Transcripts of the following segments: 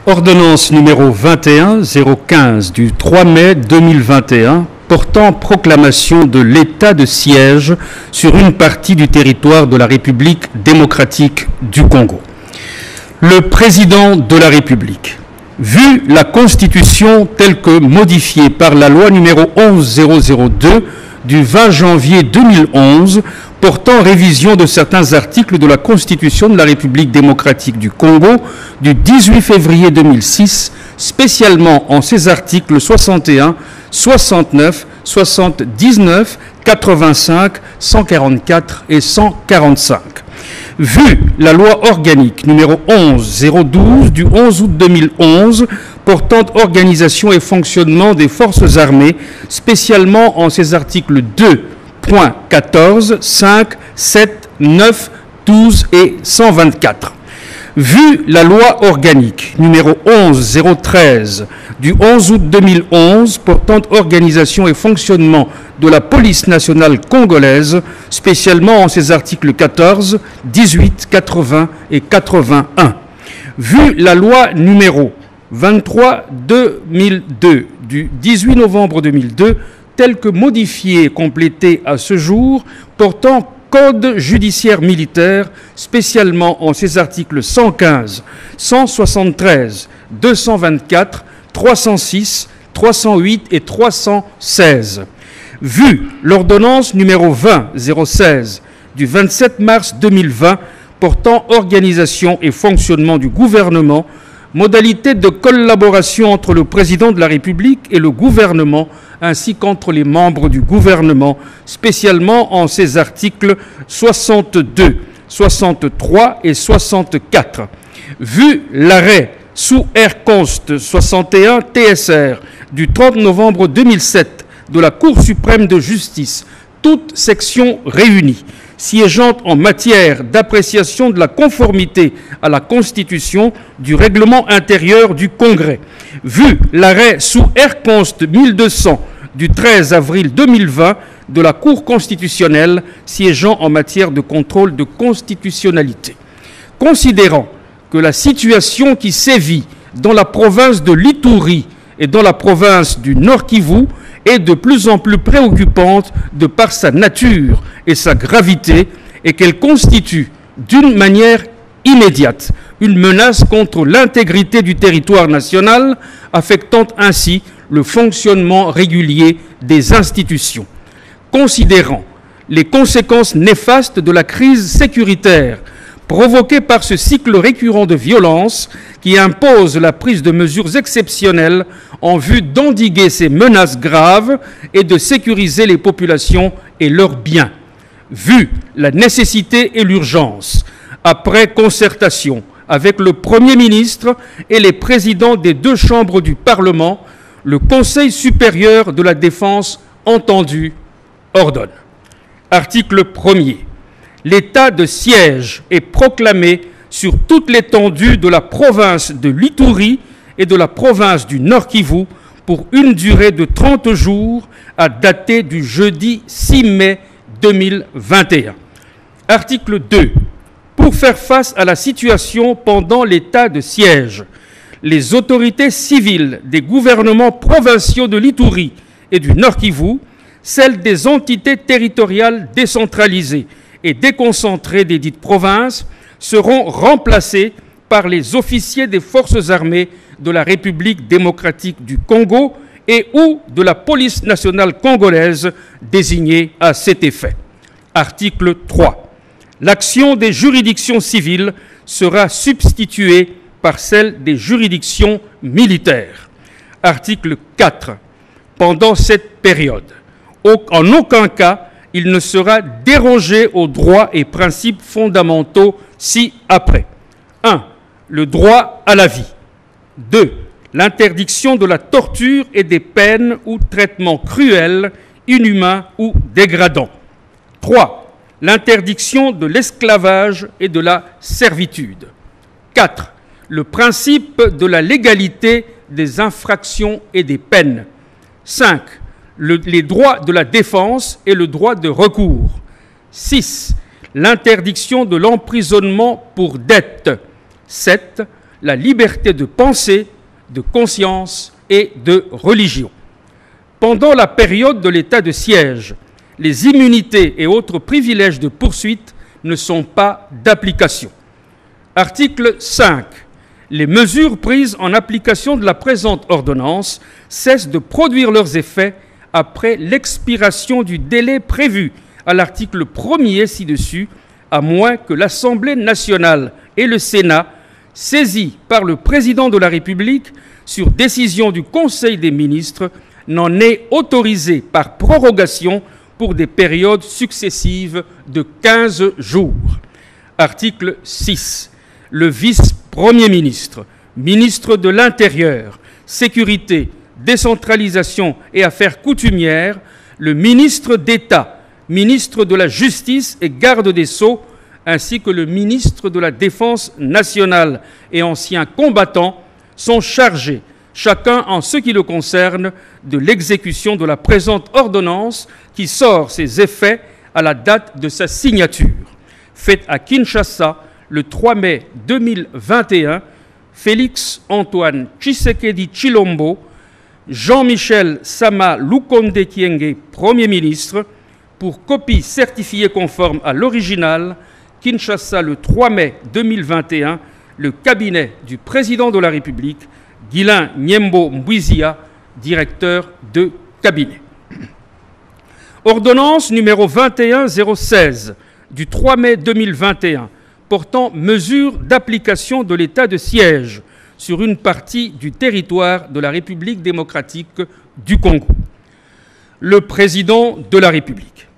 Ordonnance numéro 21-015 du 3 mai 2021 portant proclamation de l'état de siège sur une partie du territoire de la République démocratique du Congo. Le président de la République, vu la Constitution telle que modifiée par la loi numéro 11002 du 20 janvier 2011 portant révision de certains articles de la Constitution de la République démocratique du Congo du 18 février 2006, spécialement en ses articles 61, 69, 79, 85, 144 et 145. Vu la loi organique numéro 11-012 du 11 août 2011 portant organisation et fonctionnement des forces armées, spécialement en ses articles 2.14, 5, 7, 9, 12 et 124. Vu la loi organique numéro 11-013 du 11 août 2011 portant organisation et fonctionnement de la police nationale congolaise, spécialement en ses articles 14, 18, 80 et 81. Vu la loi numéro 23-2002 du 18 novembre 2002, telle que modifiée et complétée à ce jour, portant Code judiciaire militaire, spécialement en ses articles 115, 173, 224, 306, 308 et 316. Vu l'ordonnance numéro 20-016 du 27 mars 2020 portant organisation et fonctionnement du gouvernement, modalités de collaboration entre le président de la République et le gouvernement, ainsi qu'entre les membres du gouvernement, spécialement en ses articles 62, 63 et 64. Vu l'arrêt sous R-Const 61 TSR du 30 novembre 2007 de la Cour suprême de justice, toutes sections réunies, siégeant en matière d'appréciation de la conformité à la Constitution du règlement intérieur du Congrès. Vu l'arrêt sous R-Const 1200 du 13 avril 2020 de la Cour constitutionnelle siégeant en matière de contrôle de constitutionnalité. Considérant que la situation qui sévit dans la province de l'Ituri et dans la province du Nord-Kivu est de plus en plus préoccupante de par sa nature et sa gravité et qu'elle constitue d'une manière immédiate une menace contre l'intégrité du territoire national, affectant ainsi le fonctionnement régulier des institutions. Considérant les conséquences néfastes de la crise sécuritaire provoquée par ce cycle récurrent de violence qui impose la prise de mesures exceptionnelles en vue d'endiguer ces menaces graves et de sécuriser les populations et leurs biens. Vu la nécessité et l'urgence, après concertation avec le Premier ministre et les présidents des deux chambres du Parlement, le Conseil supérieur de la défense entendu ordonne. Article 1er. L'état de siège est proclamé sur toute l'étendue de la province de l'Ituri et de la province du Nord-Kivu pour une durée de 30 jours à dater du jeudi 6 mai 2021. Article 2. Pour faire face à la situation pendant l'état de siège, les autorités civiles des gouvernements provinciaux de l'Ituri et du Nord-Kivu, celles des entités territoriales décentralisées et déconcentrées des dites provinces, seront remplacées par les officiers des forces armées de la République démocratique du Congo et ou de la police nationale congolaise désignée à cet effet. Article 3. L'action des juridictions civiles sera substituée par celle des juridictions militaires. Article 4. Pendant cette période, en aucun cas, il ne sera dérogé aux droits et principes fondamentaux ci-après. 1. Le droit à la vie. 2. L'interdiction de la torture et des peines ou traitements cruels, inhumains ou dégradants. 3. L'interdiction de l'esclavage et de la servitude. 4. Le principe de la légalité des infractions et des peines. 5. Les droits de la défense et le droit de recours. 6. L'interdiction de l'emprisonnement pour dette. 7. la liberté de pensée, de conscience et de religion. Pendant la période de l'état de siège, les immunités et autres privilèges de poursuite ne sont pas d'application. Article 5. Les mesures prises en application de la présente ordonnance cessent de produire leurs effets après l'expiration du délai prévu à l'article 1er ci-dessus, à moins que l'Assemblée nationale et le Sénat, saisis par le Président de la République sur décision du Conseil des ministres, n'en aient autorisé par prorogation pour des périodes successives de 15 jours. Article 6. Le vice-premier ministre, ministre de l'Intérieur, Sécurité, Décentralisation et Affaires coutumières, le ministre d'État, ministre de la Justice et garde des Sceaux, ainsi que le ministre de la Défense nationale et ancien combattant sont chargés, chacun en ce qui le concerne, de l'exécution de la présente ordonnance qui sort ses effets à la date de sa signature. Faite à Kinshasa le 3 mai 2021, Félix Antoine Tshisekedi Tshilombo, Jean-Michel Sama Lukonde Kyenge, Premier ministre, pour copie certifiée conforme à l'original, Kinshasa le 3 mai 2021, le cabinet du président de la République, Guilain Nyembo Mbouizia, directeur de cabinet. Ordonnance numéro 21016 du 3 mai 2021 portant mesures d'application de l'état de siège sur une partie du territoire de la République démocratique du Congo. Le président de la République,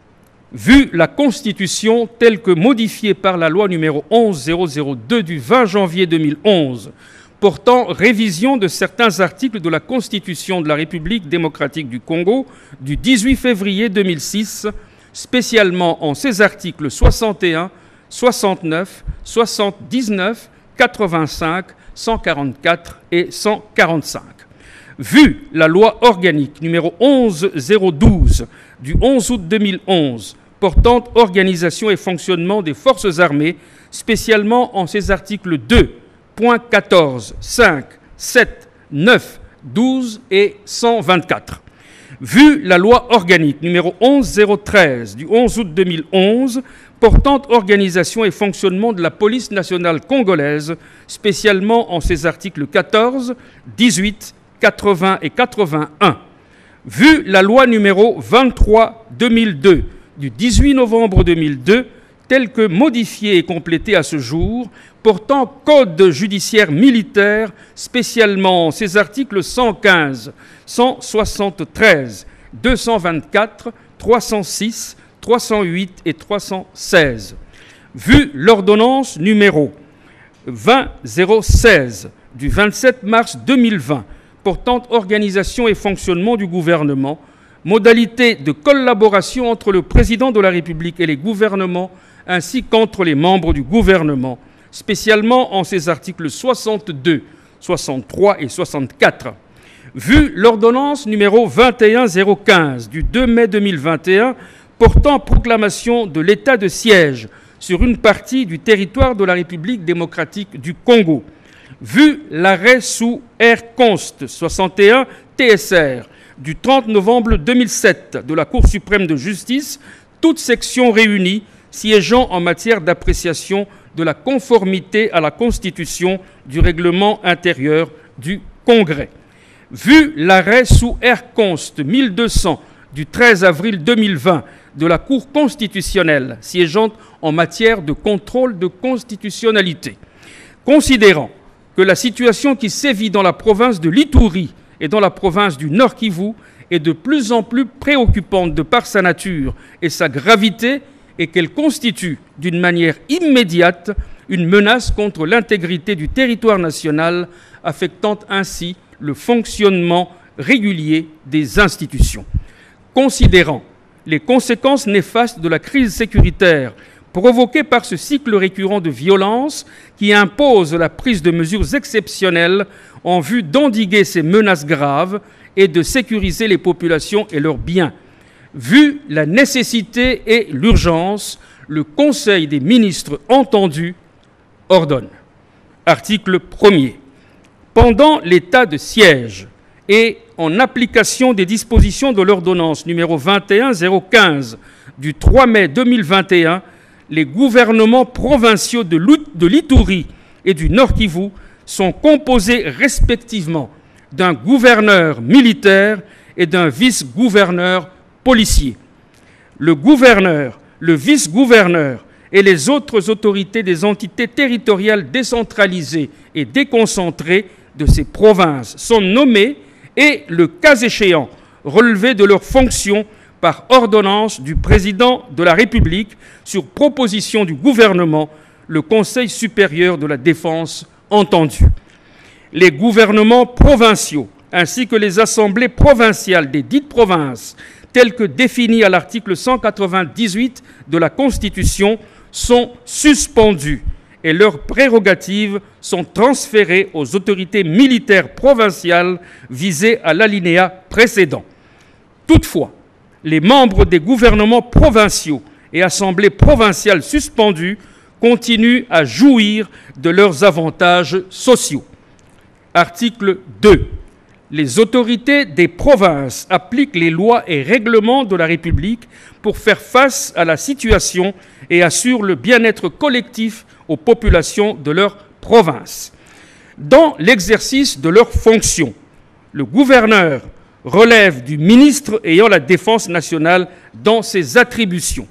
vu la Constitution telle que modifiée par la loi numéro 11002 du 20 janvier 2011, portant révision de certains articles de la Constitution de la République démocratique du Congo du 18 février 2006, spécialement en ses articles 61, 69, 79, 85, 144 et 145. Vu la loi organique numéro 11012 du 11 août 2011 portant organisation et fonctionnement des forces armées, spécialement en ses articles 2, 14, 5, 7, 9, 12 et 124. Vu la loi organique numéro 11013 du 11 août 2011 portant organisation et fonctionnement de la police nationale congolaise, spécialement en ses articles 14, 18, 80 et 81. Vu la loi numéro 23-2002 du 18 novembre 2002, telle que modifiée et complétée à ce jour, portant code judiciaire militaire, spécialement ses articles 115, 173, 224, 306, 308 et 316. Vu l'ordonnance numéro 20016 du 27 mars 2020, portant organisation et fonctionnement du gouvernement, modalités de collaboration entre le président de la République et les gouvernements, ainsi qu'entre les membres du gouvernement, spécialement en ses articles 62, 63 et 64. Vu l'ordonnance numéro 21015 du 2 mai 2021 portant proclamation de l'état de siège sur une partie du territoire de la République démocratique du Congo. Vu l'arrêt sous R-Const 61 TSR du 30 novembre 2007 de la Cour suprême de justice, toutes sections réunies siégeant en matière d'appréciation de la conformité à la Constitution du règlement intérieur du Congrès. Vu l'arrêt sous R-Const 1200 du 13 avril 2020 de la Cour constitutionnelle siégeant en matière de contrôle de constitutionnalité, considérant que la situation qui sévit dans la province de l'Ituri et dans la province du Nord Kivu est de plus en plus préoccupante de par sa nature et sa gravité et qu'elle constitue d'une manière immédiate une menace contre l'intégrité du territoire national, affectant ainsi le fonctionnement régulier des institutions. Considérant les conséquences néfastes de la crise sécuritaire provoquée par ce cycle récurrent de violence qui impose la prise de mesures exceptionnelles en vue d'endiguer ces menaces graves et de sécuriser les populations et leurs biens. Vu la nécessité et l'urgence, le Conseil des ministres entendu ordonne. Article 1er. Pendant l'état de siège et en application des dispositions de l'ordonnance numéro 21-015 du 3 mai 2021, les gouvernements provinciaux de l'Itourie et du Nord Kivu sont composés respectivement d'un gouverneur militaire et d'un vice-gouverneur policier. Le gouverneur, le vice-gouverneur et les autres autorités des entités territoriales décentralisées et déconcentrées de ces provinces sont nommés et, le cas échéant, relevés de leurs fonctions par ordonnance du président de la République sur proposition du gouvernement, le Conseil supérieur de la défense entendu. Les gouvernements provinciaux ainsi que les assemblées provinciales des dites provinces, telles que définies à l'article 198 de la Constitution, sont suspendues et leurs prérogatives sont transférées aux autorités militaires provinciales visées à l'alinéa précédent. Toutefois, les membres des gouvernements provinciaux et assemblées provinciales suspendues continuent à jouir de leurs avantages sociaux. Article 2. Les autorités des provinces appliquent les lois et règlements de la République pour faire face à la situation et assurent le bien-être collectif aux populations de leur province. Dans l'exercice de leurs fonctions, le gouverneur relève du ministre ayant la défense nationale dans ses attributions.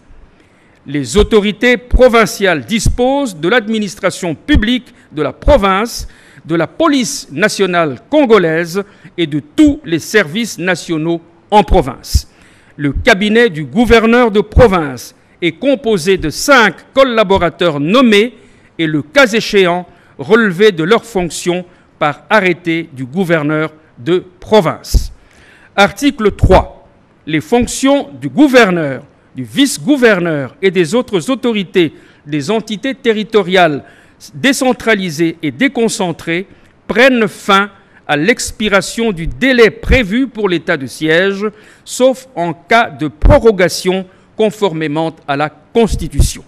Les autorités provinciales disposent de l'administration publique de la province, de la police nationale congolaise et de tous les services nationaux en province. Le cabinet du gouverneur de province est composé de 5 collaborateurs nommés et, le cas échéant, relevés de leurs fonctions par arrêté du gouverneur de province. Article 3. Les fonctions du gouverneur, du vice-gouverneur et des autres autorités des entités territoriales décentralisées et déconcentrées prennent fin à l'expiration du délai prévu pour l'état de siège, sauf en cas de prorogation conformément à la Constitution.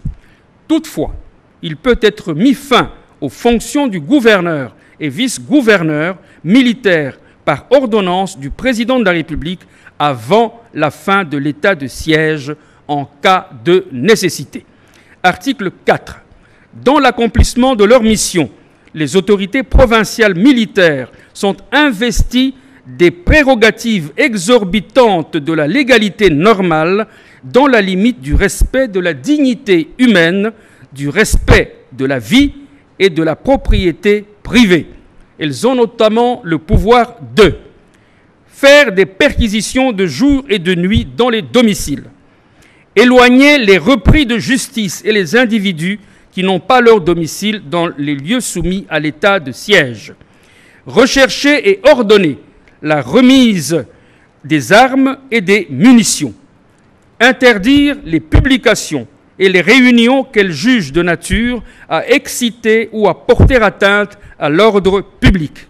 Toutefois, il peut être mis fin aux fonctions du gouverneur et vice-gouverneur militaire par ordonnance du président de la République avant la fin de l'état de siège en cas de nécessité. Article 4. Dans l'accomplissement de leur mission, les autorités provinciales militaires sont investies des prérogatives exorbitantes de la légalité normale dans la limite du respect de la dignité humaine, du respect de la vie et de la propriété privée. Elles ont notamment le pouvoir de faire des perquisitions de jour et de nuit dans les domiciles, éloigner les repris de justice et les individus qui n'ont pas leur domicile dans les lieux soumis à l'état de siège, rechercher et ordonner la remise des armes et des munitions, interdire les publications et les réunions qu'elles jugent de nature à exciter ou à porter atteinte à l'ordre public,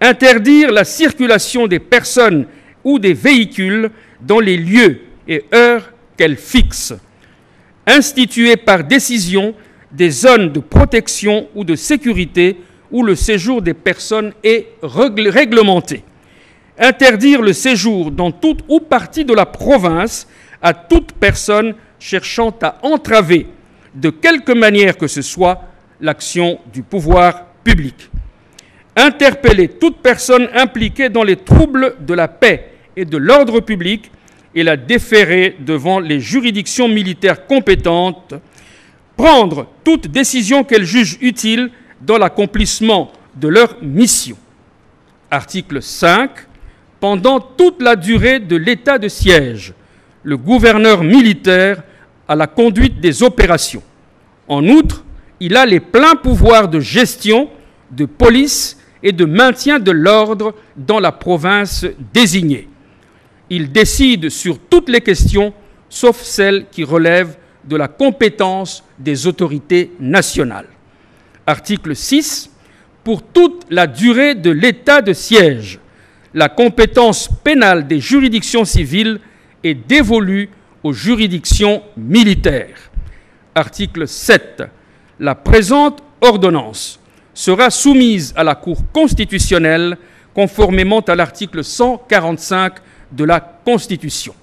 interdire la circulation des personnes ou des véhicules dans les lieux et heures qu'elles fixent, instituer par décision des zones de protection ou de sécurité où le séjour des personnes est réglementé, interdire le séjour dans toute ou partie de la province à toute personne cherchant à entraver de quelque manière que ce soit l'action du pouvoir public, interpeller toute personne impliquée dans les troubles de la paix et de l'ordre public et la déférer devant les juridictions militaires compétentes, prendre toute décision qu'elles jugent utile dans l'accomplissement de leur mission. Article 5. Pendant toute la durée de l'état de siège, le gouverneur militaire a la conduite des opérations. En outre, il a les pleins pouvoirs de gestion, de police et de maintien de l'ordre dans la province désignée. Il décide sur toutes les questions, sauf celles qui relèvent de la compétence des autorités nationales. Article 6. Pour toute la durée de l'état de siège, la compétence pénale des juridictions civiles est dévolue aux juridictions militaires. Article 7. La présente ordonnance sera soumise à la Cour constitutionnelle conformément à l'article 145 de la Constitution.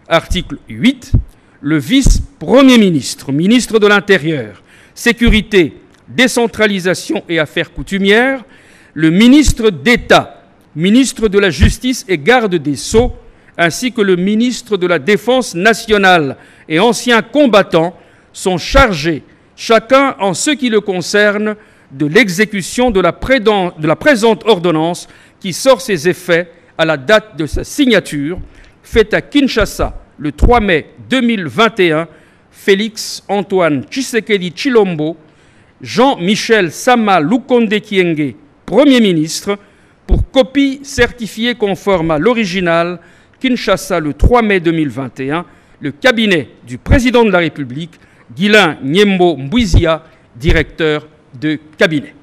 Article 8. Le vice-premier ministre, ministre de l'Intérieur, Sécurité, Décentralisation et Affaires coutumières, le ministre d'État, ministre de la Justice et garde des Sceaux, ainsi que le ministre de la Défense nationale et anciens combattants sont chargés, chacun en ce qui le concerne, de l'exécution de la présente ordonnance qui sort ses effets à la date de sa signature, faite à Kinshasa le 3 mai 2021, Félix Antoine Tshisekedi Tshilombo, Jean-Michel Sama Lukonde Kyenge, Premier ministre, pour copie certifiée conforme à l'original, Kinshasa le 3 mai 2021, le cabinet du président de la République, Guilain Nyembo Mbouizia, directeur de cabinet.